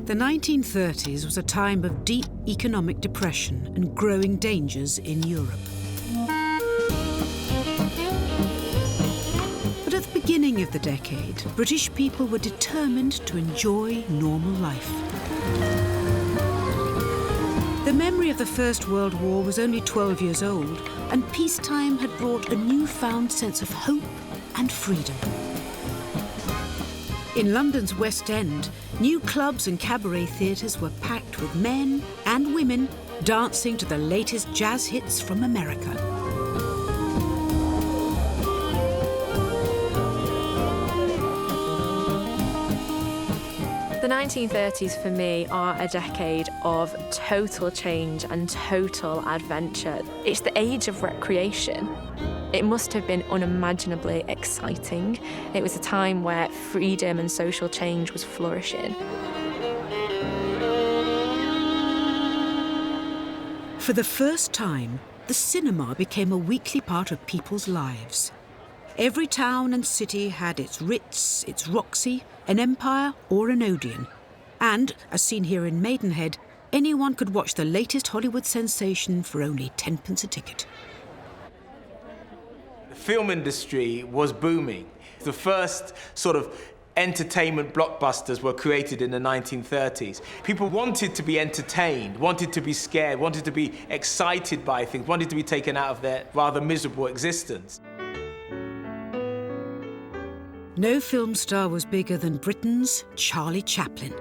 The 1930s was a time of deep economic depression and growing dangers in Europe. But at the beginning of the decade, British people were determined to enjoy normal life. The memory of the First World War was only 12 years old, and peacetime had brought a newfound sense of hope and freedom. In London's West End, new clubs and cabaret theatres were packed with men and women dancing to the latest jazz hits from America. The 1930s for me are a decade of total change and total adventure. It's the age of recreation. It must have been unimaginably exciting. It was a time where freedom and social change was flourishing. For the first time, the cinema became a weekly part of people's lives. Every town and city had its Ritz, its Roxy, an Empire or an Odeon. And, as seen here in Maidenhead, anyone could watch the latest Hollywood sensation for only 10p a ticket. The film industry was booming. The first sort of entertainment blockbusters were created in the 1930s. People wanted to be entertained, wanted to be scared, wanted to be excited by things, wanted to be taken out of their rather miserable existence. No film star was bigger than Britain's Charlie Chaplin.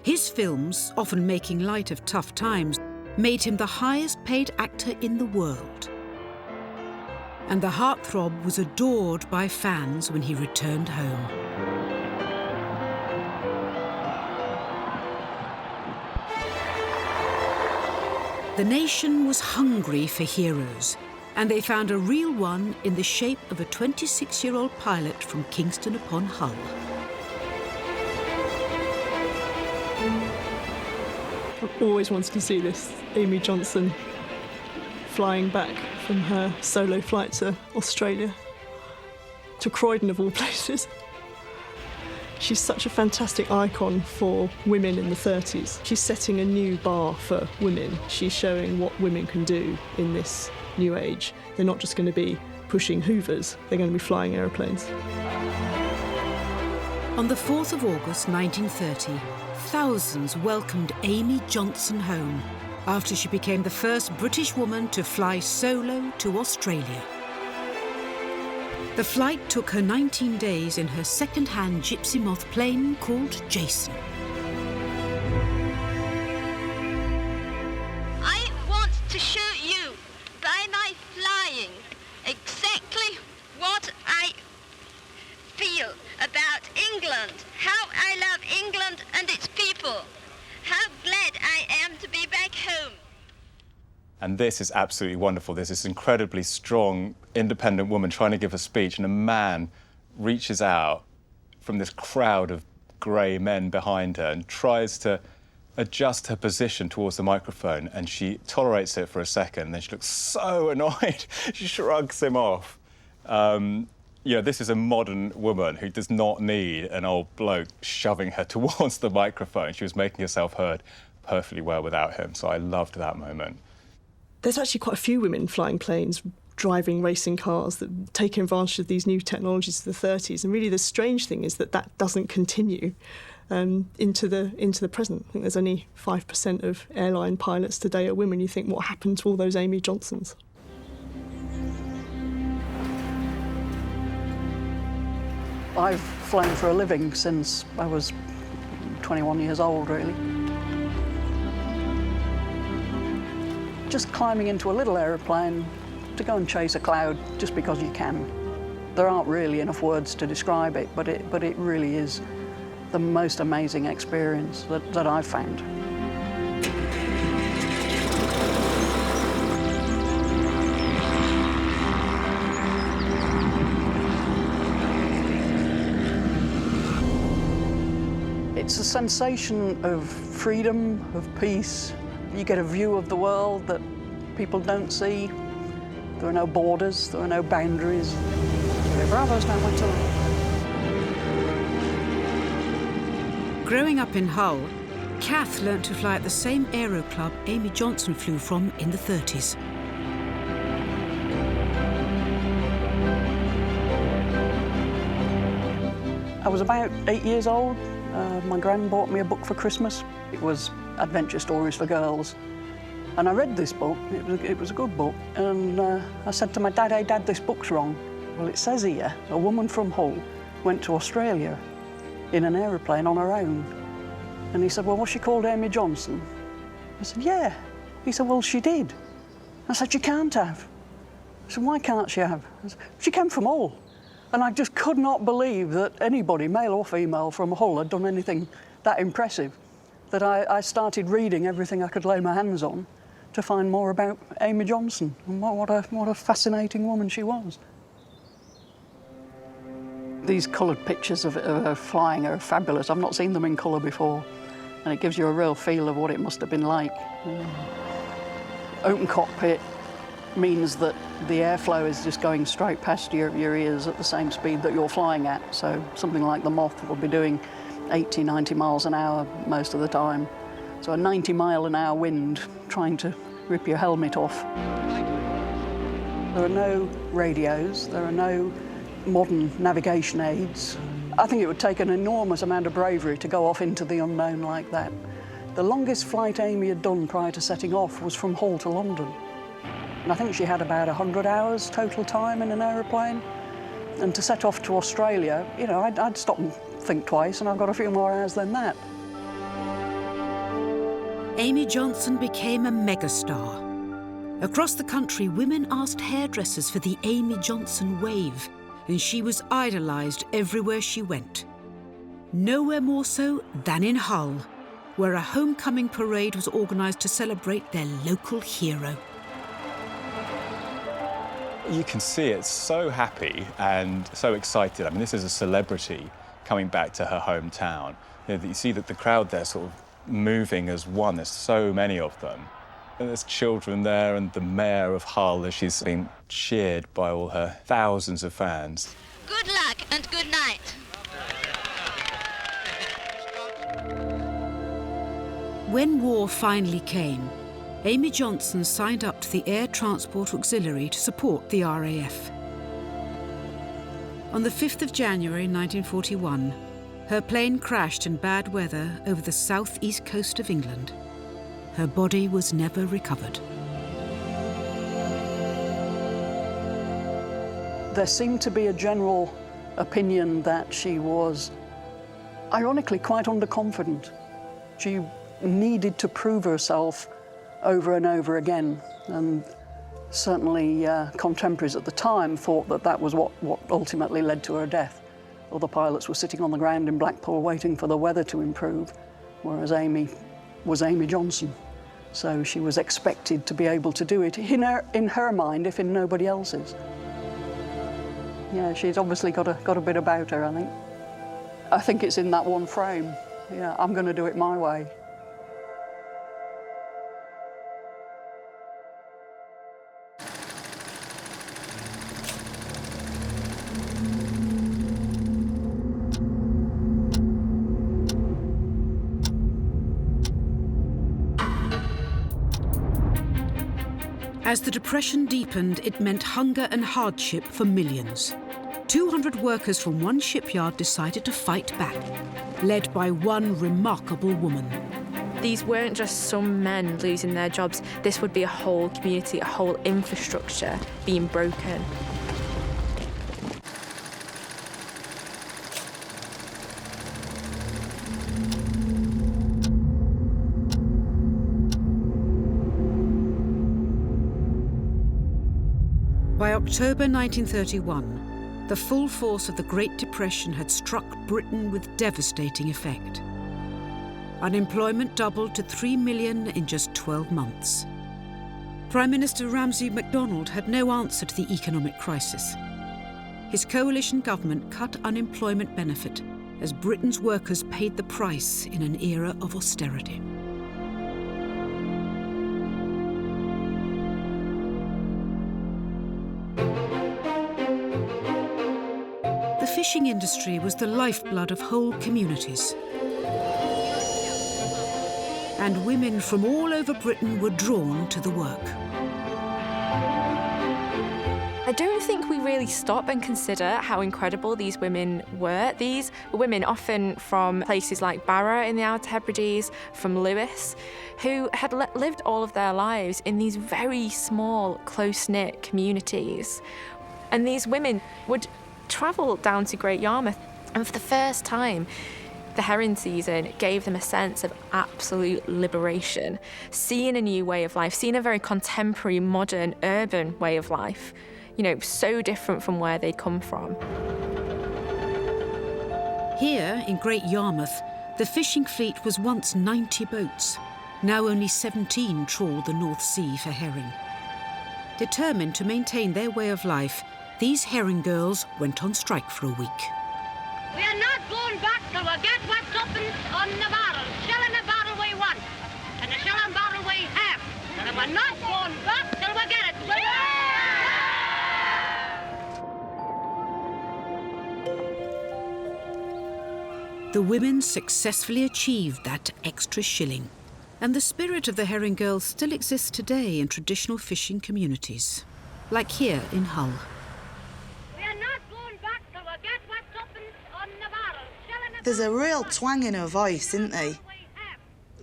His films, often making light of tough times, made him the highest paid actor in the world. And the heartthrob was adored by fans when he returned home. The nation was hungry for heroes, and they found a real one in the shape of a 26-year-old pilot from Kingston upon Hull. I've always wanted to see this Amy Johnson flying back from her solo flight to Australia, to Croydon of all places. She's such a fantastic icon for women in the 30s. She's setting a new bar for women. She's showing what women can do in this new age. They're not just going to be pushing hoovers, they're going to be flying aeroplanes. On the 4th of August 1930, thousands welcomed Amy Johnson home after she became the first British woman to fly solo to Australia. The flight took her 19 days in her second-hand Gypsy Moth plane called Jason. I want to show you by my flying exactly what I feel about England, how I love England and its people, how glad I am to be back home. And this is absolutely wonderful. There's this incredibly strong, independent woman trying to give a speech, and a man reaches out from this crowd of grey men behind her and tries to adjust her position towards the microphone, and she tolerates it for a second, and then she looks so annoyed. She shrugs him off. This is a modern woman who does not need an old bloke shoving her towards the microphone. She was making herself heard perfectly well without him, so I loved that moment. There's actually quite a few women flying planes, driving racing cars, that take advantage of these new technologies of the 30s. And really the strange thing is that that doesn't continue into the present. I think there's only 5% of airline pilots today are women. You think, what happened to all those Amy Johnsons? I've flown for a living since I was 21 years old, really. Just climbing into a little aeroplane to go and chase a cloud just because you can. There aren't really enough words to describe it, but it really is the most amazing experience that I've found. It's a sensation of freedom, of peace. You get a view of the world that people don't see. There are no borders, there are no boundaries. Bravo's now went to. Growing up in Hull, Kath learnt to fly at the same aero club Amy Johnson flew from in the 30s. I was about 8 years old. My gran bought me a book for Christmas. It was adventure stories for girls. And I read this book. It was a good book. And I said to my dad, "Hey, Dad, this book's wrong." Well, it says here, a woman from Hull went to Australia in an aeroplane on her own. And he said, "Well, was she called Amy Johnson?" I said, "Yeah." He said, "Well, she did." I said, "She can't have." I said, "Why can't she have?" I said, "She came from Hull." And I just could not believe that anybody, male or female, from Hull had done anything that impressive, that I started reading everything I could lay my hands on to find more about Amy Johnson. And what a fascinating woman she was. These coloured pictures of her flying are fabulous. I've not seen them in colour before, and it gives you a real feel of what it must have been like. Open cockpit means that the airflow is just going straight past your ears at the same speed that you're flying at. So something like the Moth will be doing 80, 90 miles an hour most of the time. So a 90-mile-an-hour wind trying to rip your helmet off. There are no radios, there are no modern navigation aids. I think it would take an enormous amount of bravery to go off into the unknown like that. The longest flight Amy had done prior to setting off was from Hull to London. And I think she had about 100 hours total time in an aeroplane. And to set off to Australia, you know, I'd stop and think twice, and I've got a few more hours than that. Amy Johnson became a megastar. Across the country, women asked hairdressers for the Amy Johnson wave, and she was idolised everywhere she went. Nowhere more so than in Hull, where a homecoming parade was organised to celebrate their local hero. You can see it, so happy and so excited. I mean, this is a celebrity coming back to her hometown. You see that the crowd there sort of moving as one. There's so many of them. And there's children there, and the mayor of Hull, as she's been cheered by all her thousands of fans. Good luck and good night. When war finally came, Amy Johnson signed up to the Air Transport Auxiliary to support the RAF. On the 5th of January 1941, her plane crashed in bad weather over the southeast coast of England. Her body was never recovered. There seemed to be a general opinion that she was, ironically, quite underconfident. She needed to prove herself over and over again, and certainly contemporaries at the time thought that that was what ultimately led to her death. Other pilots were sitting on the ground in Blackpool waiting for the weather to improve, whereas Amy was Amy Johnson. So she was expected to be able to do it in her mind, if in nobody else's. Yeah, she's obviously got a bit about her, I think. I think it's in that one frame. Yeah, I'm going to do it my way. As the Depression deepened, it meant hunger and hardship for millions. 200 workers from one shipyard decided to fight back, led by one remarkable woman. These weren't just some men losing their jobs. This would be a whole community, a whole infrastructure being broken. By October 1931, the full force of the Great Depression had struck Britain with devastating effect. Unemployment doubled to 3 million in just 12 months. Prime Minister Ramsay MacDonald had no answer to the economic crisis. His coalition government cut unemployment benefit as Britain's workers paid the price in an era of austerity. The fishing industry was the lifeblood of whole communities. and women from all over Britain were drawn to the work. I don't think we really stop and consider how incredible these women were. These were women often from places like Barrow in the Outer Hebrides, from Lewis, who had lived all of their lives in these very small, close-knit communities. And these women would travel down to Great Yarmouth, and for the first time, the herring season gave them a sense of absolute liberation, seeing a new way of life, seeing a very contemporary, modern, urban way of life. You know, so different from where they'd come from. Here, in Great Yarmouth, the fishing fleet was once 90 boats. Now only 17 trawl the North Sea for herring. Determined to maintain their way of life, these herring girls went on strike for a week. We are not going back till we get what's up on the barrel. Shilling a barrel we want, and a shilling barrel we have. And we're not going back till we get it. The women successfully achieved that extra shilling, and the spirit of the herring girls still exists today in traditional fishing communities, like here in Hull. We are not going back till we get what's up on the barrel. There's a real twang in her voice, isn't there?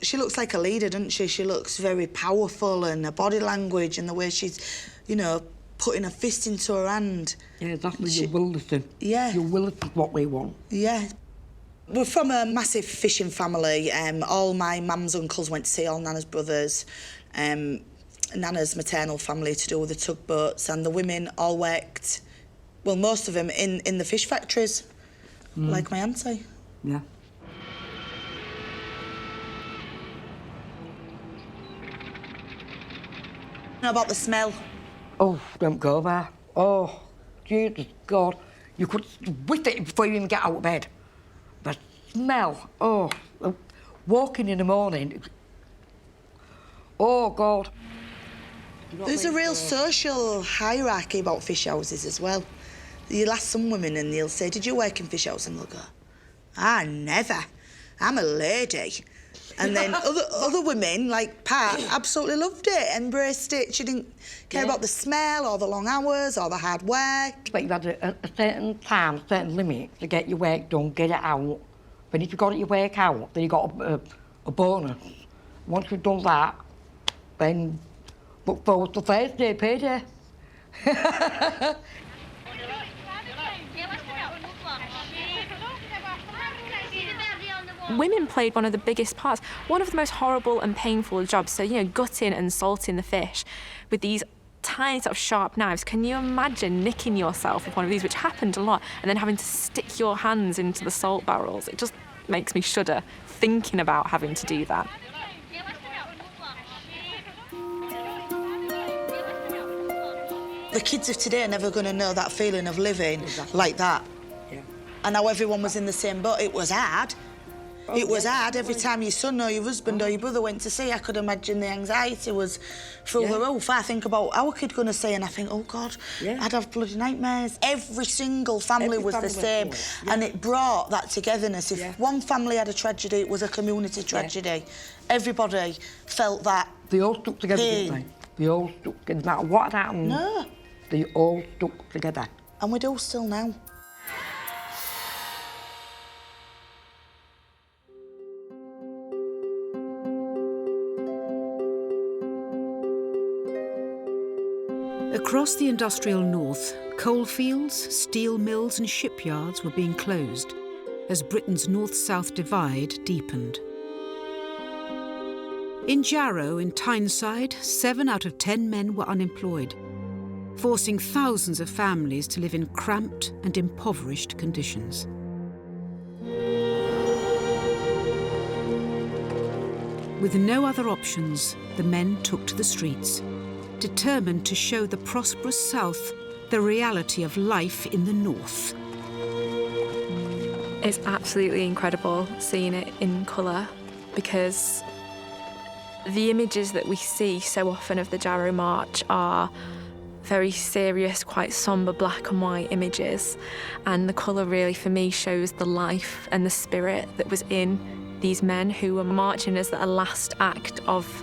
She looks like a leader, doesn't she? She looks very powerful, and her body language and the way she's, you know, putting her fist into her hand. Yeah, exactly. Your will, listen. Yeah. Your will is what we want. Yeah. We're from a massive fishing family. All my mum's uncles went to sea, all Nana's brothers. Nana's maternal family to do with the tugboats, and the women all worked, well, most of them in the fish factories, like my auntie. Yeah. How about the smell? Oh, don't go there. Oh, Jesus God. You could whiff it before you even get out of bed. The smell, oh, walking in the morning. Oh, God. There's a real social hierarchy about fish houses as well. You'll ask some women and they'll say, did you work in fish house? And they'll go, never. I'm a lady. And then other women, like Pat, absolutely loved it, embraced it. She didn't care about the smell or the long hours or the hard work. But you had a certain time, a certain limit to get your work done, get it out. But if you got your work out, then you got a bonus. Once you've done that, then look forward to Thursday, payday. Women played one of the biggest parts, one of the most horrible and painful jobs. So, you know, gutting and salting the fish with these tiny sort of sharp knives. Can you imagine nicking yourself with one of these, which happened a lot, and then having to stick your hands into the salt barrels? It just makes me shudder thinking about having to do that. The kids of today are never going to know that feeling of living like that. Yeah. And how everyone was in the same boat. It was hard. Oh, it was hard. Every time your son or your husband or your brother went to sea, I could imagine the anxiety was through the roof. I think about our kid going to sea and I think, oh, God, I'd have bloody nightmares. Every single family was the same. And it brought that togetherness. If one family had a tragedy, it was a community tragedy. Everybody felt that They all stuck together, didn't they? They all stuck together. No matter what happened, No. They all stuck together. And we do still now. Across the industrial north, coalfields, steel mills and shipyards were being closed as Britain's north-south divide deepened. In Jarrow, in Tyneside, 7 out of 10 men were unemployed, forcing thousands of families to live in cramped and impoverished conditions. With no other options, the men took to the streets, determined to show the prosperous South the reality of life in the North. It's absolutely incredible seeing it in colour, because the images that we see so often of the Jarrow March are very serious, quite sombre black and white images, and the colour really for me shows the life and the spirit that was in These men who were marching as a last act of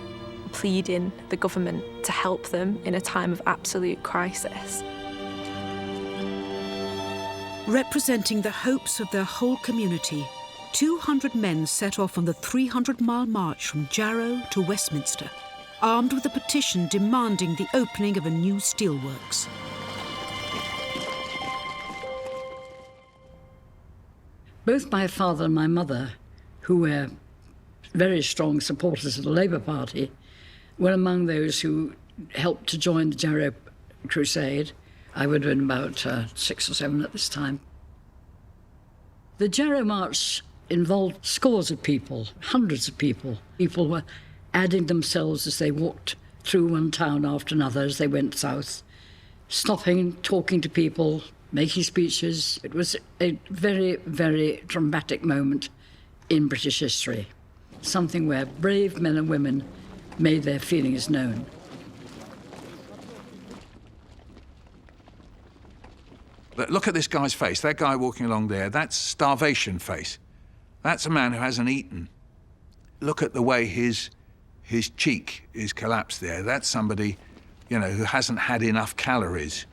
pleading the government to help them in a time of absolute crisis. Representing the hopes of their whole community, 200 men set off on the 300-mile march from Jarrow to Westminster, armed with a petition demanding the opening of a new steelworks. Both my father and my mother, who were very strong supporters of the Labour Party, were among those who helped to join the Jarrow Crusade. I would have been about 6 or 7 at this time. The Jarrow March involved scores of people, hundreds of people. People were adding themselves as they walked through one town after another as they went south, stopping, talking to people, making speeches. It was a very, very dramatic moment in British history, something where brave men and women made their feelings known. Look at this guy's face. That guy walking along there, that's starvation face. That's a man who hasn't eaten. Look at the way his cheek is collapsed there. That's somebody, you know, who hasn't had enough calories.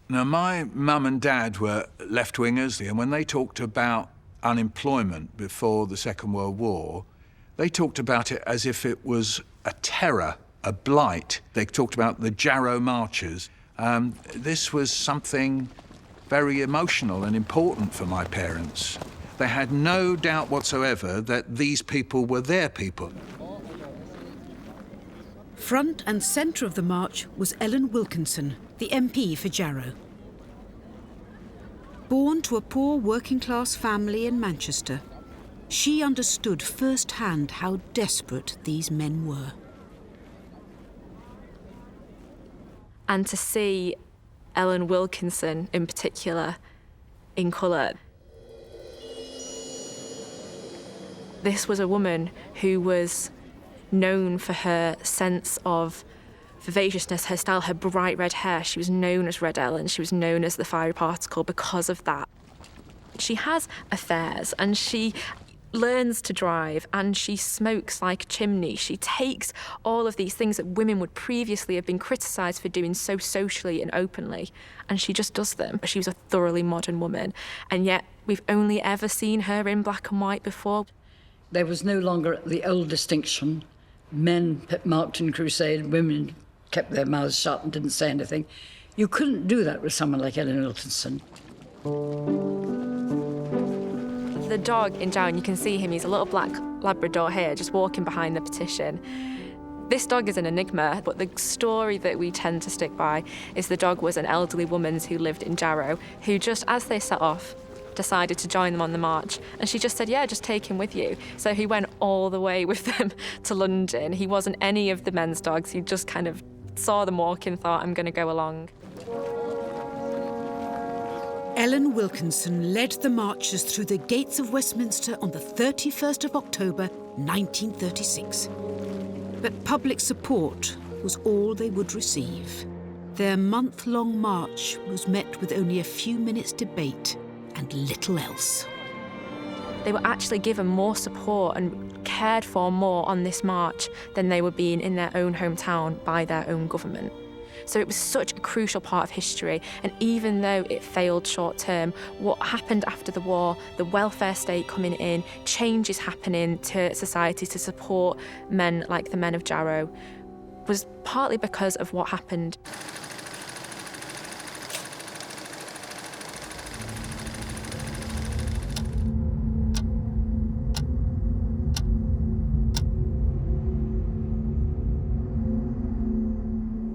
Now, my mum and dad were left-wingers, and when they talked about unemployment before the Second World War, they talked about it as if it was a terror, a blight. They talked about the Jarrow marches. This was something very emotional and important for my parents. They had no doubt whatsoever that these people were their people. Front and centre of the march was Ellen Wilkinson, the MP for Jarrow. Born to a poor working-class family in Manchester, she understood firsthand how desperate these men were. And to see Ellen Wilkinson, in particular, in colour. This was a woman who was known for her sense of vivaciousness, her style, her bright red hair. She was known as Red Ellen. She was known as the fiery particle because of that. She has affairs and she learns to drive and she smokes like a chimney. She takes all of these things that women would previously have been criticised for doing so socially and openly, and she just does them. She was a thoroughly modern woman, and yet we've only ever seen her in black and white before. There was no longer the old distinction. Men marked in crusade, women kept their mouths shut and didn't say anything. You couldn't do that with someone like Ellen Wilkinson. The dog in Jarrow, you can see him, he's a little black Labrador here, just walking behind the petition. This dog is an enigma, but the story that we tend to stick by is the dog was an elderly woman who lived in Jarrow, who just as they set off, decided to join them on the march. And she just said, yeah, just take him with you. So he went all the way with them to London. He wasn't any of the men's dogs. He just kind of saw them walking, thought, I'm going to go along. Ellen Wilkinson led the marchers through the gates of Westminster on the 31st of October, 1936. But public support was all they would receive. Their month-long march was met with only a few minutes' debate and little else. They were actually given more support and cared for more on this march than they were being in their own hometown by their own government. So it was such a crucial part of history, and even though it failed short term, what happened after the war, the welfare state coming in, changes happening to society to support men like the men of Jarrow, was partly because of what happened.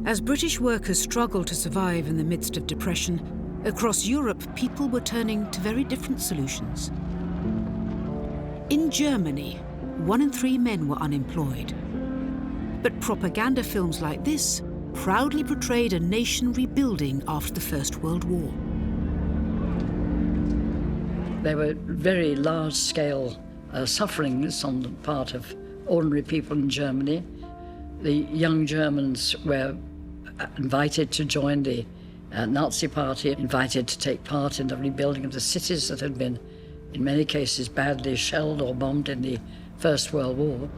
As British workers struggled to survive in the midst of depression, across Europe people were turning to very different solutions. In Germany, 1 in 3 men were unemployed. But propaganda films like this proudly portrayed a nation rebuilding after the First World War. There were very large-scale sufferings on the part of ordinary people in Germany. The young Germans were invited to join the Nazi Party, invited to take part in the rebuilding of the cities that had been, in many cases, badly shelled or bombed in the First World War.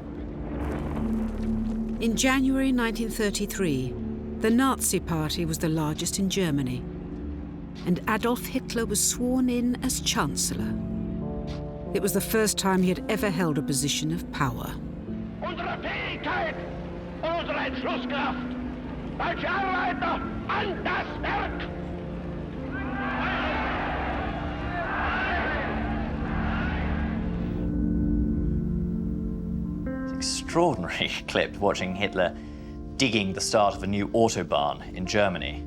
In January 1933, the Nazi Party was the largest in Germany, and Adolf Hitler was sworn in as Chancellor. It was the first time he had ever held a position of power. Unsere Fähigkeit, unsere Entschlusskraft, welche Arbeiter an das Werk! Extraordinary clip watching Hitler digging the start of a new autobahn in Germany.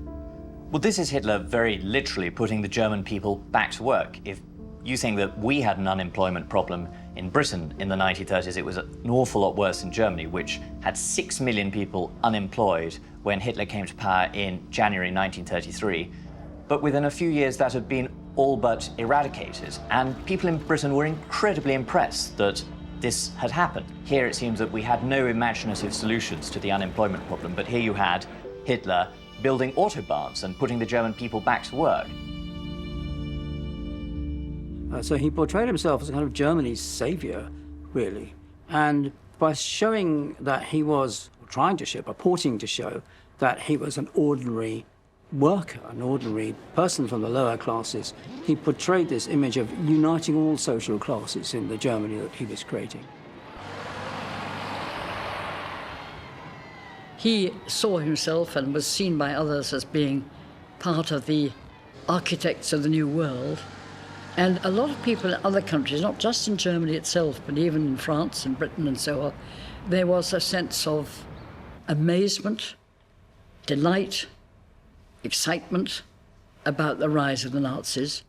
Well, this is Hitler very literally putting the German people back to work. If you think that we had an unemployment problem in Britain in the 1930s, it was an awful lot worse in Germany, which had 6 million people unemployed when Hitler came to power in January 1933. But within a few years, that had been all but eradicated, and people in Britain were incredibly impressed that this had happened. Here it seems that we had no imaginative solutions to the unemployment problem, but here you had Hitler building autobahns and putting the German people back to work. So he portrayed himself as kind of Germany's savior, really. And by showing that he was trying to show, purporting to show that he was an ordinary worker, an ordinary person from the lower classes, he portrayed this image of uniting all social classes in the Germany that he was creating. He saw himself and was seen by others as being part of the architects of the new world. And a lot of people in other countries, not just in Germany itself, but even in France and Britain and so on, there was a sense of amazement, delight, excitement about the rise of the Nazis.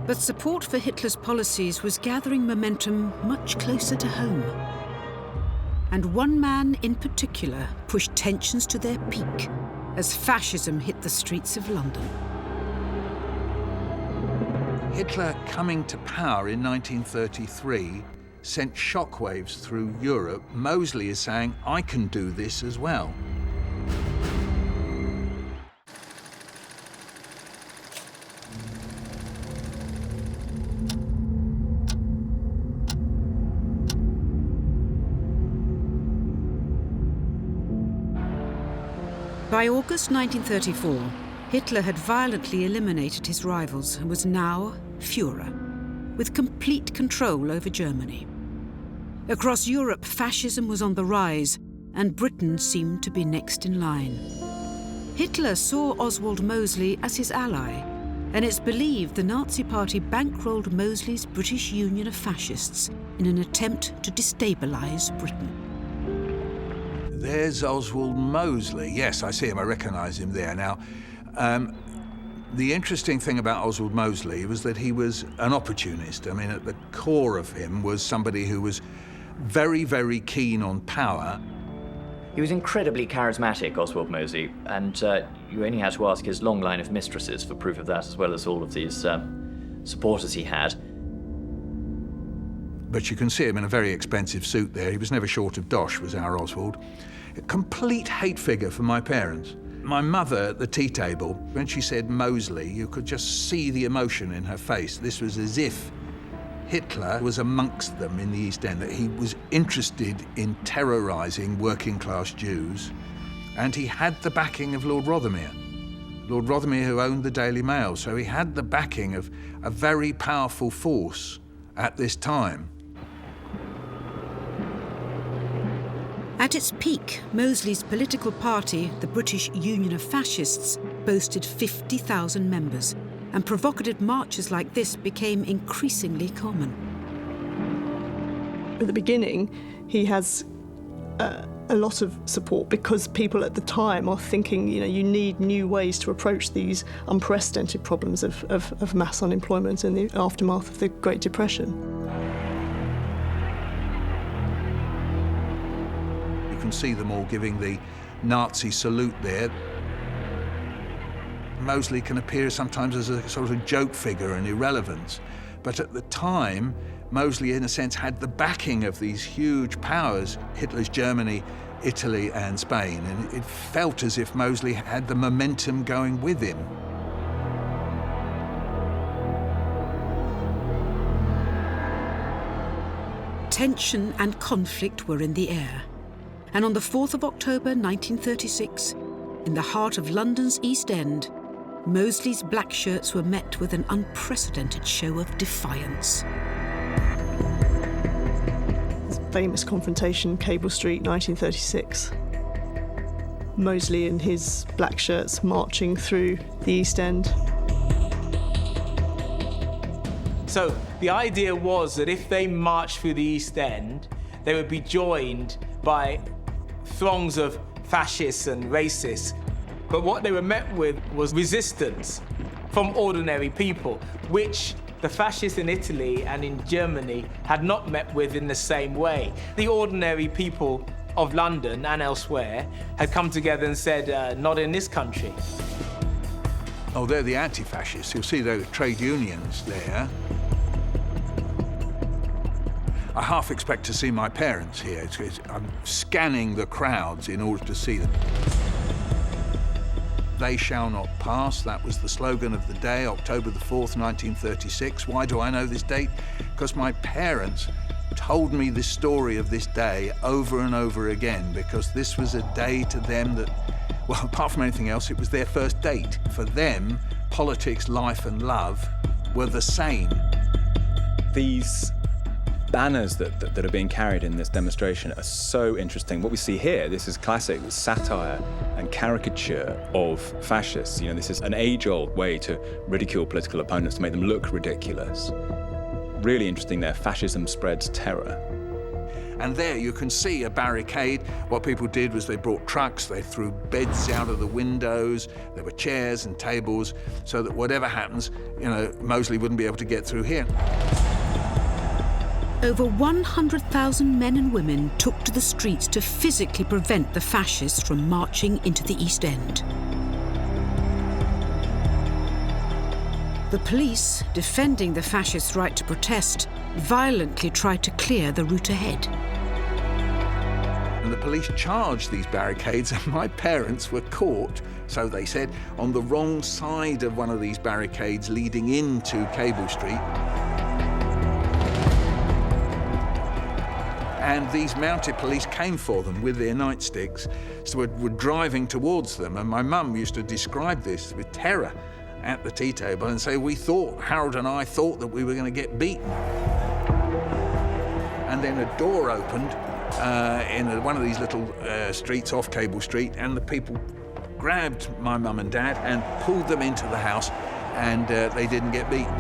But support for Hitler's policies was gathering momentum much closer to home. And one man in particular pushed tensions to their peak as fascism hit the streets of London. Hitler coming to power in 1933 sent shockwaves through Europe. Mosley is saying, I can do this as well. By August 1934, Hitler had violently eliminated his rivals and was now Führer, with complete control over Germany. Across Europe, fascism was on the rise, and Britain seemed to be next in line. Hitler saw Oswald Mosley as his ally, and it's believed the Nazi Party bankrolled Mosley's British Union of Fascists in an attempt to destabilise Britain. There's Oswald Mosley. Yes, I see him, I recognise him there. Now, the interesting thing about Oswald Mosley was that he was an opportunist. I mean, at the core of him was somebody who was very, very keen on power. He was incredibly charismatic, Oswald Mosley, and you only had to ask his long line of mistresses for proof of that, as well as all of these supporters he had. But you can see him in a very expensive suit there. He was never short of dosh, was our Oswald. A complete hate figure for my parents. My mother at the tea table, when she said Mosley, you could just see the emotion in her face. This was as if Hitler was amongst them in the East End, that he was interested in terrorising working-class Jews, and he had the backing of Lord Rothermere. Lord Rothermere, who owned the Daily Mail, so he had the backing of a very powerful force at this time. At its peak, Mosley's political party, the British Union of Fascists, boasted 50,000 members, and provocative marches like this became increasingly common. At the beginning, he has a lot of support because people at the time are thinking, you need new ways to approach these unprecedented problems of mass unemployment in the aftermath of the Great Depression. You can see them all giving the Nazi salute there. Mosley can appear sometimes as a sort of joke figure and irrelevance, But at the time, Mosley, in a sense, had the backing of these huge powers, Hitler's Germany, Italy and Spain, and it felt as if Mosley had the momentum going with him. Tension and conflict were in the air. And on the 4th of October 1936, in the heart of London's East End, Mosley's black shirts were met with an unprecedented show of defiance. This famous confrontation, Cable Street, 1936. Mosley in his black shirts marching through the East End. So the idea was that if they marched through the East End, they would be joined by throngs of fascists and racists. But what they were met with was resistance from ordinary people, which the fascists in Italy and in Germany had not met with in the same way. The ordinary people of London and elsewhere had come together and said, not in this country. Oh, they're the anti-fascists. You'll see the trade unions there. I half expect to see my parents here. I'm scanning the crowds in order to see them. They shall not pass. That was the slogan of the day, October the 4th, 1936. Why do I know this date? Because my parents told me this story of this day over and over again, because this was a day to them that, well, apart from anything else, it was their first date. For them, politics, life and love were the same. These banners that are being carried in this demonstration are so interesting. What we see here, this is classic satire and caricature of fascists. You know, this is an age-old way to ridicule political opponents, to make them look ridiculous. Really interesting there, fascism spreads terror. And there you can see a barricade. What people did was they brought trucks, they threw beds out of the windows, there were chairs and tables, so that whatever happens, you know, Mosley wouldn't be able to get through here. Over 100,000 men and women took to the streets to physically prevent the fascists from marching into the East End. The police, defending the fascists' right to protest, violently tried to clear the route ahead. And the police charged these barricades, and my parents were caught, so they said, on the wrong side of one of these barricades leading into Cable Street. And these mounted police came for them with their nightsticks, so were driving towards them. And my mum used to describe this with terror at the tea table and say, Harold and I thought that we were going to get beaten. And then a door opened in one of these little streets off Cable Street, and the people grabbed my mum and dad and pulled them into the house, and they didn't get beaten.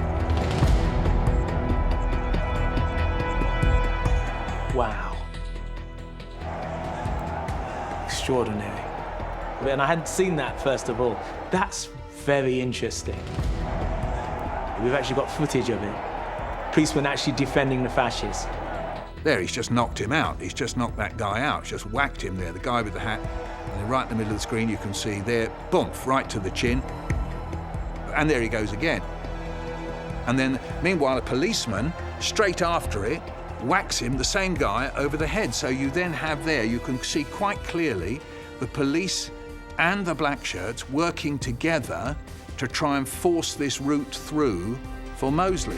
Wow. Extraordinary. And I hadn't seen that, first of all. That's very interesting. We've actually got footage of it. Policemen actually defending the fascists. There, he's just knocked him out. He's just knocked that guy out. He's just whacked him there, the guy with the hat. And then right in the middle of the screen, you can see there, boom, right to the chin. And there he goes again. And then, meanwhile, a policeman, straight after it, whacks him, the same guy, over the head. So you then have there, you can see quite clearly the police and the black shirts working together to try and force this route through for Mosley.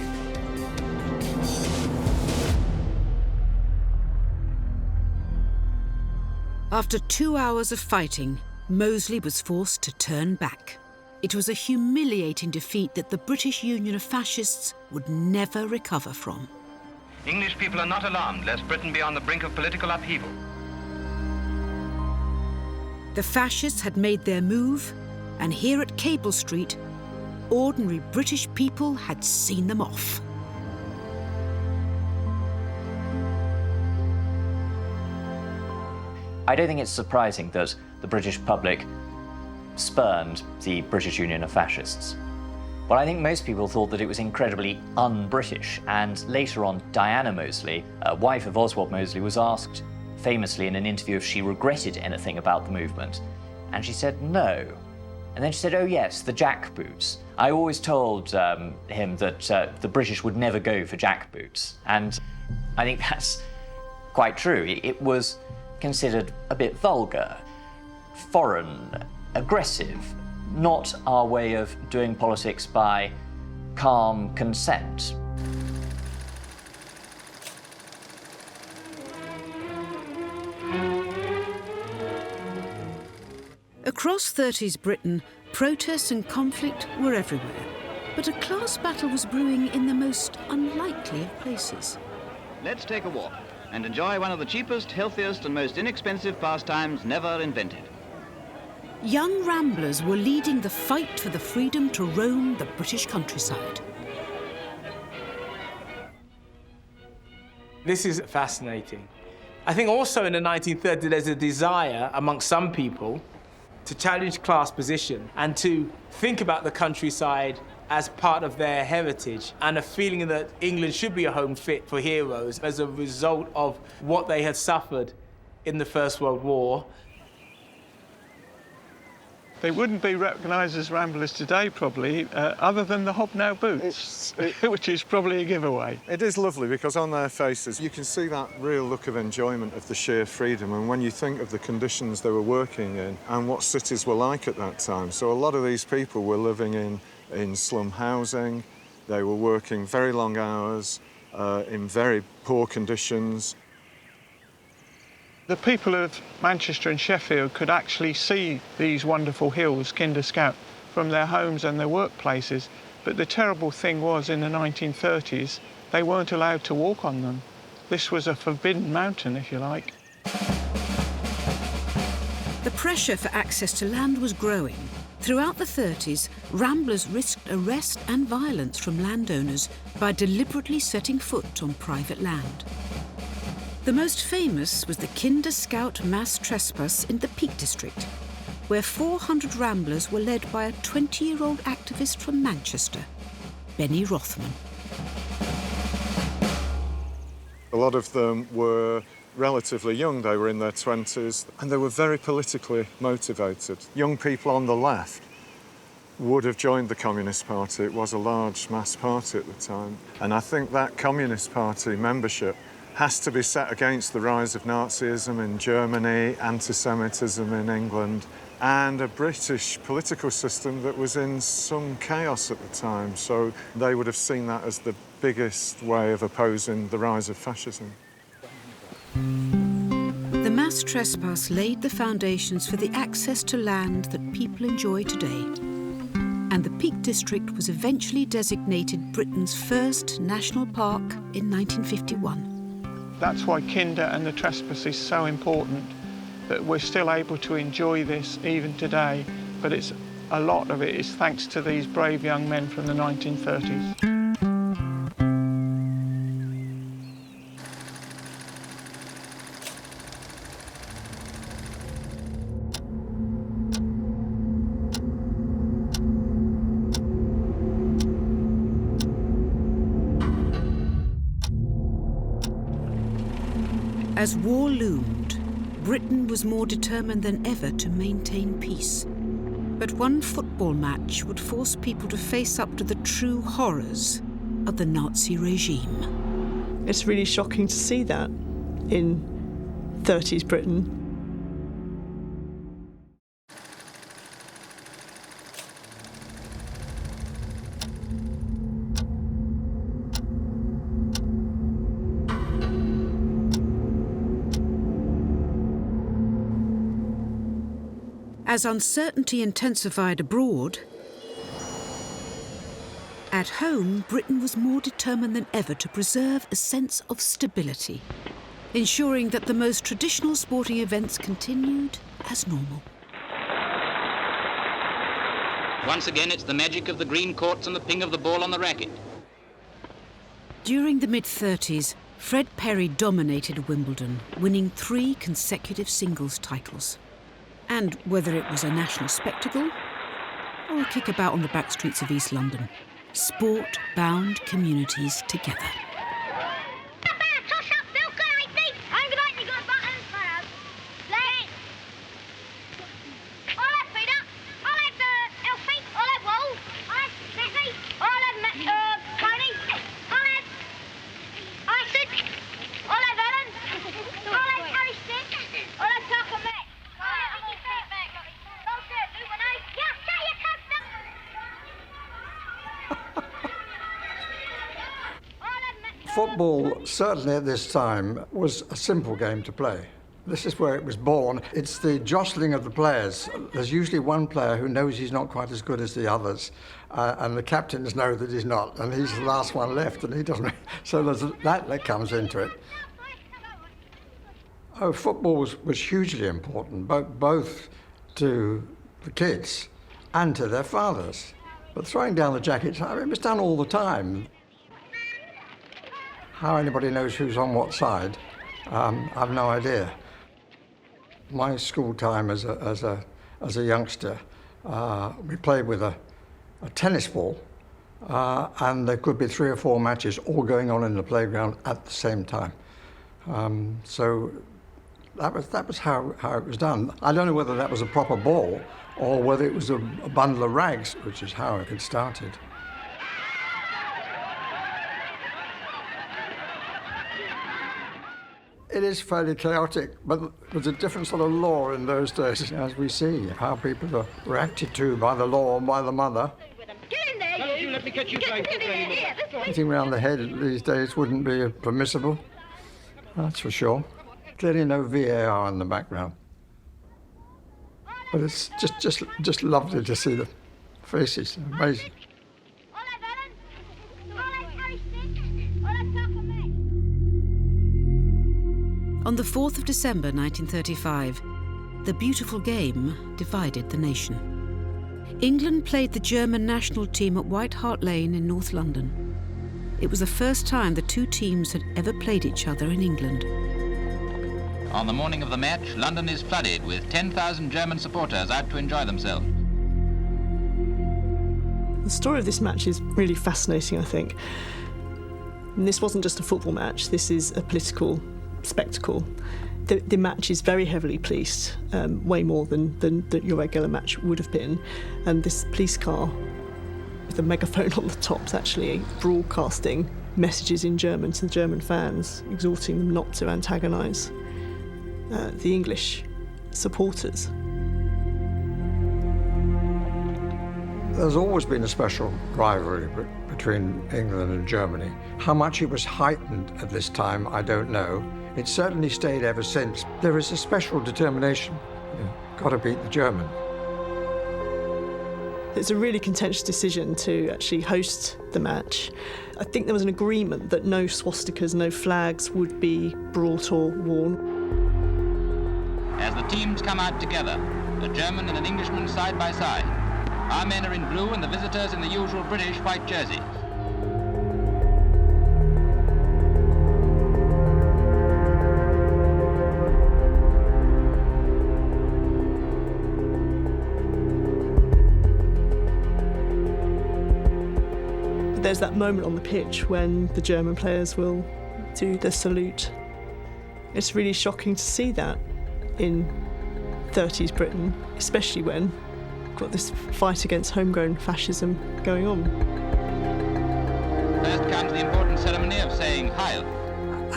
After 2 hours of fighting, Mosley was forced to turn back. It was a humiliating defeat that the British Union of Fascists would never recover from. English people are not alarmed lest Britain be on the brink of political upheaval. The fascists had made their move, and here at Cable Street, ordinary British people had seen them off. I don't think it's surprising that the British public spurned the British Union of Fascists. But I think most people thought that it was incredibly un-British, and later on, Diana Mosley, wife of Oswald Mosley, was asked famously in an interview if she regretted anything about the movement, and she said no. And then she said, oh yes, the jackboots. I always told him that the British would never go for jackboots. And I think that's quite true. It was considered a bit vulgar, foreign, aggressive, not our way of doing politics by calm consent. Across 30s Britain, protests and conflict were everywhere. But a class battle was brewing in the most unlikely of places. Let's take a walk and enjoy one of the cheapest, healthiest and most inexpensive pastimes never invented. Young ramblers were leading the fight for the freedom to roam the British countryside. This is fascinating. I think also in the 1930s there's a desire amongst some people to challenge class position and to think about the countryside as part of their heritage, and a feeling that England should be a home fit for heroes as a result of what they had suffered in the First World War. They wouldn't be recognised as ramblers today, probably, other than the hobnail boots, which is probably a giveaway. It is lovely because on their faces you can see that real look of enjoyment of the sheer freedom, and when you think of the conditions they were working in and what cities were like at that time. So a lot of these people were living in slum housing, they were working very long hours, in very poor conditions. The people of Manchester and Sheffield could actually see these wonderful hills, Kinder Scout, from their homes and their workplaces. But the terrible thing was, in the 1930s, they weren't allowed to walk on them. This was a forbidden mountain, if you like. The pressure for access to land was growing. Throughout the 30s, ramblers risked arrest and violence from landowners by deliberately setting foot on private land. The most famous was the Kinder Scout mass trespass in the Peak District, where 400 ramblers were led by a 20-year-old activist from Manchester, Benny Rothman. A lot of them were relatively young, they were in their 20s, and they were very politically motivated. Young people on the left would have joined the Communist Party. It was a large mass party at the time. And I think that Communist Party membership has to be set against the rise of Nazism in Germany, anti-Semitism in England, and a British political system that was in some chaos at the time. So they would have seen that as the biggest way of opposing the rise of fascism. The mass trespass laid the foundations for the access to land that people enjoy today. And the Peak District was eventually designated Britain's first national park in 1951. That's why Kinder and the trespass is so important, that we're still able to enjoy this even today, but a lot of it is thanks to these brave young men from the 1930s. As war loomed, Britain was more determined than ever to maintain peace. But one football match would force people to face up to the true horrors of the Nazi regime. It's really shocking to see that in 30s Britain. As uncertainty intensified abroad, at home, Britain was more determined than ever to preserve a sense of stability, ensuring that the most traditional sporting events continued as normal. Once again, it's the magic of the green courts and the ping of the ball on the racket. During the mid-30s, Fred Perry dominated Wimbledon, winning 3 consecutive singles titles. And whether it was a national spectacle or a kickabout on the back streets of East London, sport bound communities together. Football, certainly at this time, was a simple game to play. This is where it was born. It's the jostling of the players. There's usually one player who knows he's not quite as good as the others, and the captains know that he's not, and he's the last one left, and he doesn't. So there's that comes into it. Oh, football was hugely important, both to the kids and to their fathers. But throwing down the jackets, I mean, it was done all the time. How anybody knows who's on what side, I've no idea. My school time as a youngster, we played with a tennis ball, and there could be 3 or 4 matches all going on in the playground at the same time. So that was how it was done. I don't know whether that was a proper ball or whether it was a bundle of rags, which is how it had started. It is fairly chaotic, but there's a different sort of law in those days, as we see how people are reacted to by the law and by the mother. Get in there, you! Let me catch you playing football anymore. Hitting round the head these days wouldn't be permissible, that's for sure. Clearly no VAR in the background. But it's just lovely to see the faces, amazing. On the 4th of December 1935, the beautiful game divided the nation. England played the German national team at White Hart Lane in North London. It was the first time the two teams had ever played each other in England. On the morning of the match, London is flooded with 10,000 German supporters out to enjoy themselves. The story of this match is really fascinating, I think. And this wasn't just a football match, this is a political spectacle. The match is very heavily policed, way more than your regular match would have been. And this police car with a megaphone on the top is actually broadcasting messages in German to the German fans, exhorting them not to antagonise the English supporters. There's always been a special rivalry between England and Germany. How much it was heightened at this time, I don't know. It's certainly stayed ever since. There is a special determination. Got to beat the German. It's a really contentious decision to actually host the match. I think there was an agreement that no swastikas, no flags would be brought or worn. As the teams come out together, a German and an Englishman side by side. Our men are in blue and the visitors in the usual British white jerseys. There's that moment on the pitch when the German players will do the salute. It's really shocking to see that in 30s Britain, especially when we've got this fight against homegrown fascism going on. First comes the important ceremony of saying Heil.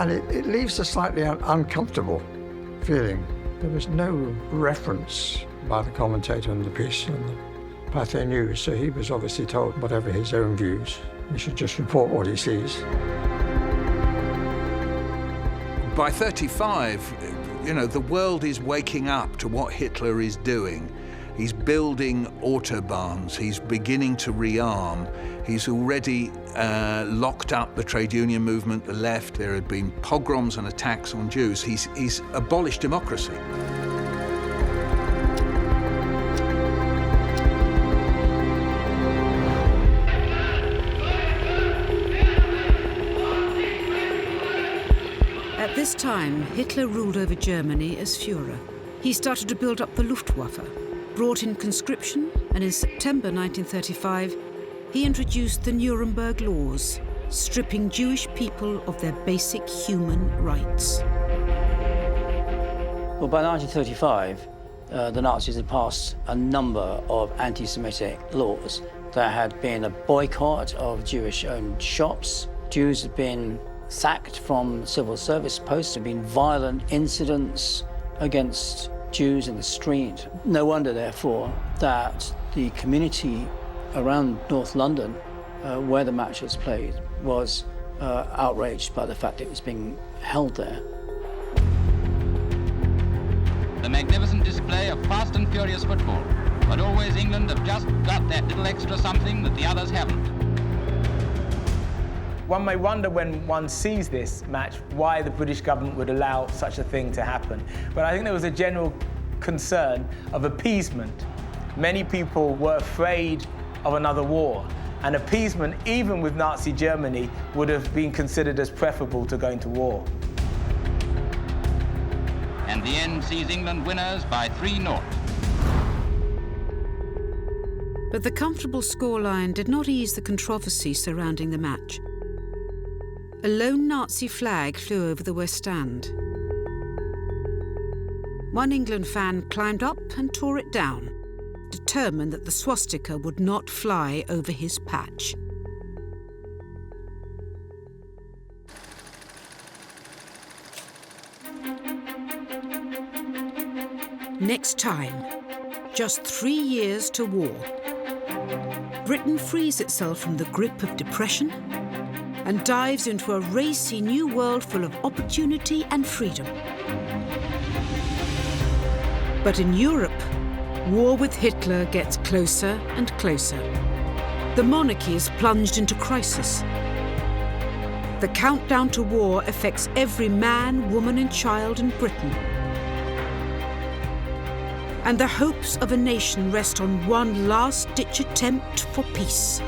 And it leaves a slightly uncomfortable feeling. There was no reference by the commentator in the piece on the Pathé News, so he was obviously told whatever his own views. He should just report what he sees. By 35, the world is waking up to what Hitler is doing. He's building autobahns, he's beginning to rearm, he's already locked up the trade union movement, the left, there had been pogroms and attacks on Jews. He's abolished democracy. At this time, Hitler ruled over Germany as Führer. He started to build up the Luftwaffe, brought in conscription, and in September 1935, he introduced the Nuremberg Laws, stripping Jewish people of their basic human rights. Well, by 1935, the Nazis had passed a number of anti-Semitic laws. There had been a boycott of Jewish-owned shops. Jews had been sacked from civil service posts. There had been violent incidents against Jews in the street. No wonder, therefore, that the community around North London, where the match was played, was outraged by the fact it was being held there. The magnificent display of fast and furious football, but always England have just got that little extra something that the others haven't. One may wonder when one sees this match why the British government would allow such a thing to happen. But I think there was a general concern of appeasement. Many people were afraid of another war, and appeasement, even with Nazi Germany, would have been considered as preferable to going to war. And the end sees England winners by 3-0. But the comfortable scoreline did not ease the controversy surrounding the match. A lone Nazi flag flew over the West Stand. One England fan climbed up and tore it down, determined that the swastika would not fly over his patch. Next time, just 3 years to war. Britain frees itself from the grip of depression and dives into a racy new world full of opportunity and freedom. But in Europe, war with Hitler gets closer and closer. The monarchy is plunged into crisis. The countdown to war affects every man, woman and child in Britain. And the hopes of a nation rest on one last-ditch attempt for peace.